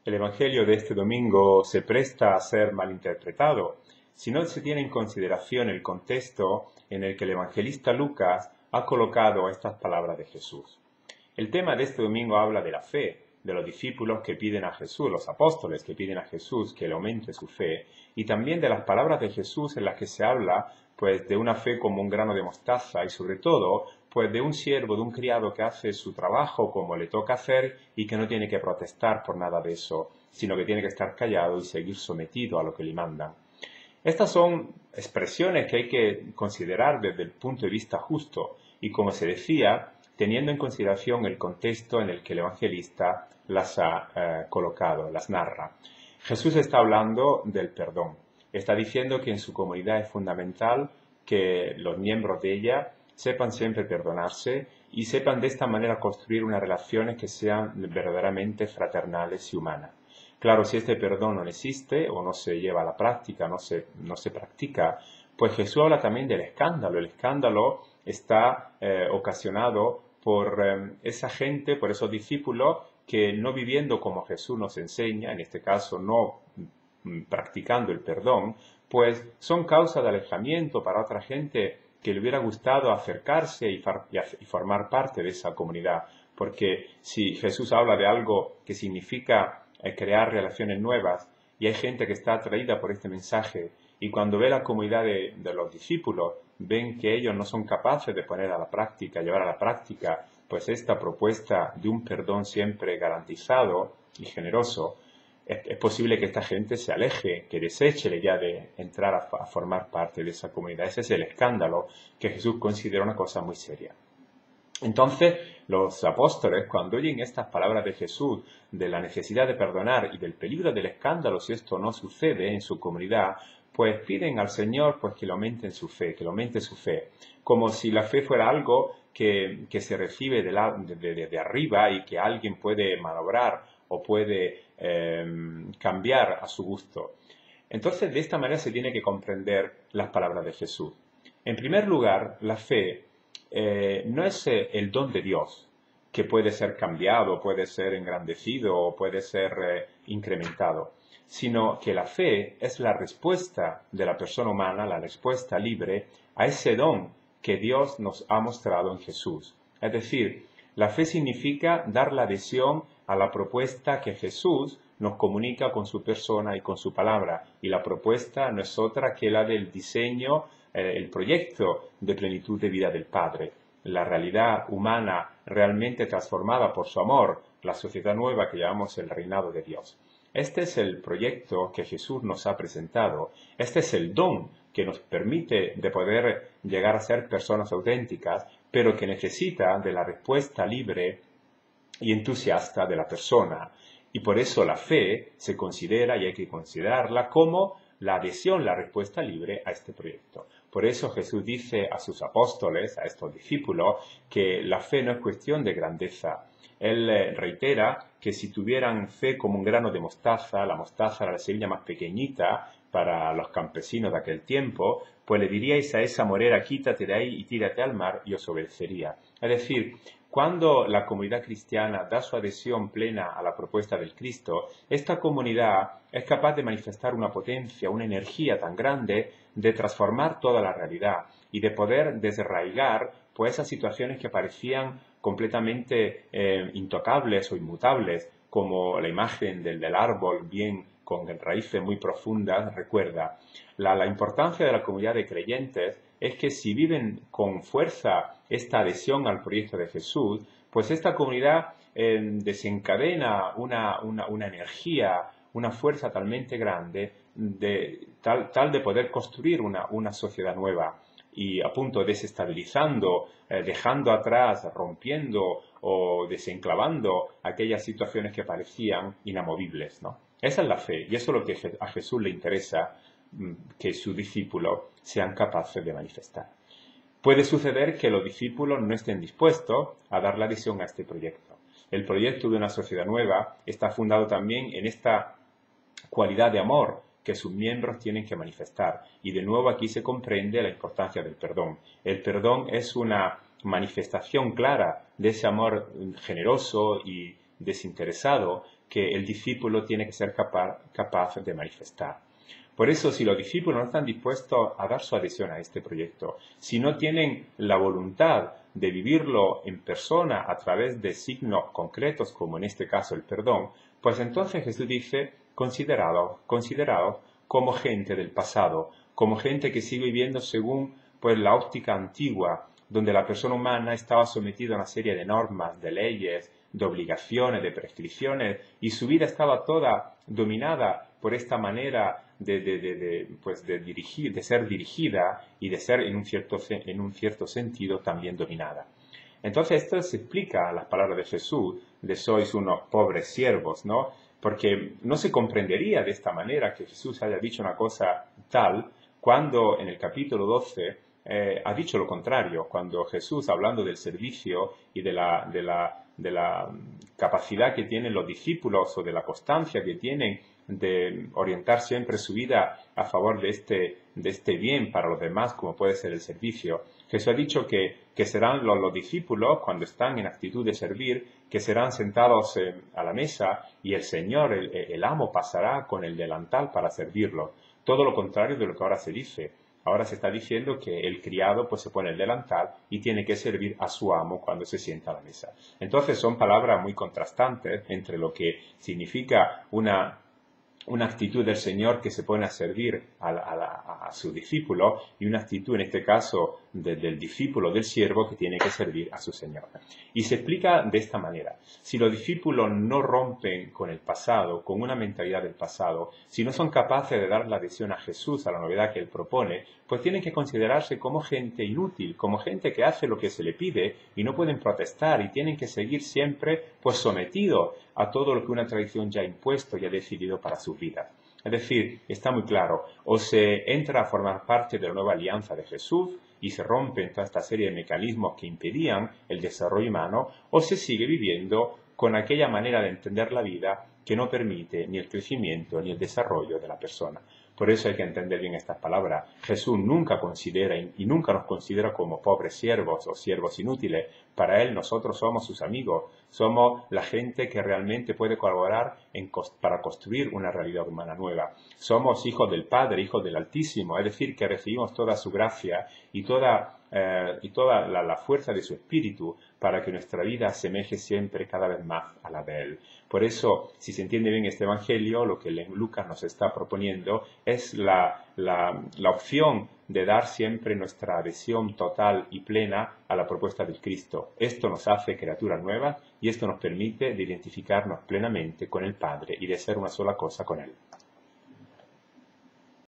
El Evangelio de este domingo se presta a ser malinterpretado si no se tiene en consideración el contexto en el que el evangelista Lucas ha colocado estas palabras de Jesús. El tema de este domingo habla de la fe, de los discípulos que piden a Jesús, los apóstoles que piden a Jesús que le aumente su fe, y también de las palabras de Jesús en las que se habla pues de una fe como un grano de mostaza y sobre todo pues de un siervo, de un criado que hace su trabajo como le toca hacer y que no tiene que protestar por nada de eso, sino que tiene que estar callado y seguir sometido a lo que le mandan. Estas son expresiones que hay que considerar desde el punto de vista justo y, como se decía, teniendo en consideración el contexto en el que el evangelista las ha colocado, las narra. Jesús está hablando del perdón. Está diciendo que en su comunidad es fundamental que los miembros de ella sepan siempre perdonarse y sepan de esta manera construir unas relaciones que sean verdaderamente fraternales y humanas. Claro, si este perdón no existe o no se lleva a la práctica, no se practica, pues Jesús habla también del escándalo. El escándalo está ocasionado por esa gente, por esos discípulos que no viviendo como Jesús nos enseña, en este caso no practicando el perdón, pues son causa de alejamiento para otra gente que le hubiera gustado acercarse y formar parte de esa comunidad. Porque si Jesús habla de algo que significa crear relaciones nuevas y hay gente que está atraída por este mensaje y cuando ve la comunidad de los discípulos ven que ellos no son capaces de poner a la práctica, llevar a la práctica pues esta propuesta de un perdón siempre garantizado y generoso, es posible que esta gente se aleje, que deseche la idea de entrar a formar parte de esa comunidad. Ese es el escándalo que Jesús considera una cosa muy seria. Entonces, los apóstoles, cuando oyen estas palabras de Jesús, de la necesidad de perdonar y del peligro del escándalo si esto no sucede en su comunidad, pues piden al Señor pues, que le aumente su fe, que le aumente su fe, como si la fe fuera algo que se recibe de arriba y que alguien puede manobrar o puede cambiar a su gusto. Entonces, de esta manera se tiene que comprender las palabras de Jesús. En primer lugar, la fe no es el don de Dios, que puede ser cambiado, puede ser engrandecido o puede ser incrementado, sino que la fe es la respuesta de la persona humana, la respuesta libre a ese don que Dios nos ha mostrado en Jesús. Es decir, la fe significa dar la adhesión a la propuesta que Jesús nos comunica con su persona y con su palabra. Y la propuesta no es otra que la del diseño, el proyecto de plenitud de vida del Padre. La realidad humana realmente transformada por su amor, la sociedad nueva que llamamos el reinado de Dios. Este es el proyecto que Jesús nos ha presentado. Este es el don que nos permite de poder llegar a ser personas auténticas, pero que necesita de la respuesta libre y entusiasta de la persona. Y por eso la fe se considera y hay que considerarla como la adhesión, la respuesta libre a este proyecto. Por eso Jesús dice a sus apóstoles, a estos discípulos, que la fe no es cuestión de grandeza. Él reitera que si tuvieran fe como un grano de mostaza, la mostaza era la semilla más pequeñita para los campesinos de aquel tiempo, pues le diríais a esa morera, quítate de ahí y tírate al mar, y os obedecería. Es decir, cuando la comunidad cristiana da su adhesión plena a la propuesta del Cristo, esta comunidad es capaz de manifestar una potencia, una energía tan grande de transformar toda la realidad y de poder desarraigar pues, esas situaciones que parecían completamente intocables o inmutables, como la imagen del árbol bien con raíces muy profundas, recuerda. La importancia de la comunidad de creyentes es que si viven con fuerza esta adhesión al proyecto de Jesús, pues esta comunidad desencadena una energía, una fuerza talmente grande, tal de poder construir una sociedad nueva y a punto desestabilizando, dejando atrás, rompiendo o desenclavando aquellas situaciones que parecían inamovibles, ¿no? Esa es la fe y eso es lo que a Jesús le interesa que sus discípulos sean capaces de manifestar. Puede suceder que los discípulos no estén dispuestos a dar la adhesión a este proyecto. El proyecto de una sociedad nueva está fundado también en esta cualidad de amor que sus miembros tienen que manifestar. Y de nuevo aquí se comprende la importancia del perdón. El perdón es una manifestación clara de ese amor generoso y desinteresado que el discípulo tiene que ser capaz de manifestar. Por eso, si los discípulos no están dispuestos a dar su adhesión a este proyecto, si no tienen la voluntad de vivirlo en persona a través de signos concretos, como en este caso el perdón, pues entonces Jesús dice, considerados como gente del pasado, como gente que sigue viviendo según pues, la óptica antigua, donde la persona humana estaba sometida a una serie de normas, de leyes, de obligaciones, de prescripciones, y su vida estaba toda dominada por esta manera de ser dirigida y de ser en un cierto sentido también dominada. Entonces esto se explica a las palabras de Jesús, de sois unos pobres siervos, ¿no? Porque no se comprendería de esta manera que Jesús haya dicho una cosa tal cuando en el capítulo 12 ha dicho lo contrario, cuando Jesús, hablando del servicio y de la capacidad que tienen los discípulos o de la constancia que tienen de orientar siempre su vida a favor de este bien para los demás, como puede ser el servicio. Jesús ha dicho que serán los discípulos, cuando están en actitud de servir, que serán sentados a la mesa y el Señor, el amo, pasará con el delantal para servirlos. Todo lo contrario de lo que ahora se dice. Ahora se está diciendo que el criado pues se pone el delantal y tiene que servir a su amo cuando se sienta a la mesa. Entonces son palabras muy contrastantes entre lo que significa una actitud del Señor que se pone a servir a su discípulo y una actitud, en este caso, del discípulo, del siervo, que tiene que servir a su Señor. Y se explica de esta manera. Si los discípulos no rompen con el pasado, con una mentalidad del pasado, si no son capaces de dar la adhesión a Jesús, a la novedad que Él propone, pues tienen que considerarse como gente inútil, como gente que hace lo que se le pide y no pueden protestar y tienen que seguir siempre pues sometidos a todo lo que una tradición ya ha impuesto y ha decidido para sus vidas. Es decir, está muy claro, o se entra a formar parte de la nueva alianza de Jesús y se rompen toda esta serie de mecanismos que impedían el desarrollo humano, o se sigue viviendo con aquella manera de entender la vida que no permite ni el crecimiento ni el desarrollo de la persona. Por eso hay que entender bien estas palabras. Jesús nunca considera y nunca nos considera como pobres siervos o siervos inútiles. Para Él nosotros somos sus amigos, somos la gente que realmente puede colaborar para construir una realidad humana nueva. Somos hijos del Padre, hijos del Altísimo, es decir, que recibimos toda su gracia y toda la fuerza de su Espíritu para que nuestra vida asemeje siempre cada vez más a la de Él. Por eso, si se entiende bien este Evangelio, lo que Lucas nos está proponiendo es la opción de dar siempre nuestra adhesión total y plena a la propuesta del Cristo. Esto nos hace criaturas nuevas y esto nos permite de identificarnos plenamente con el Padre y de ser una sola cosa con Él.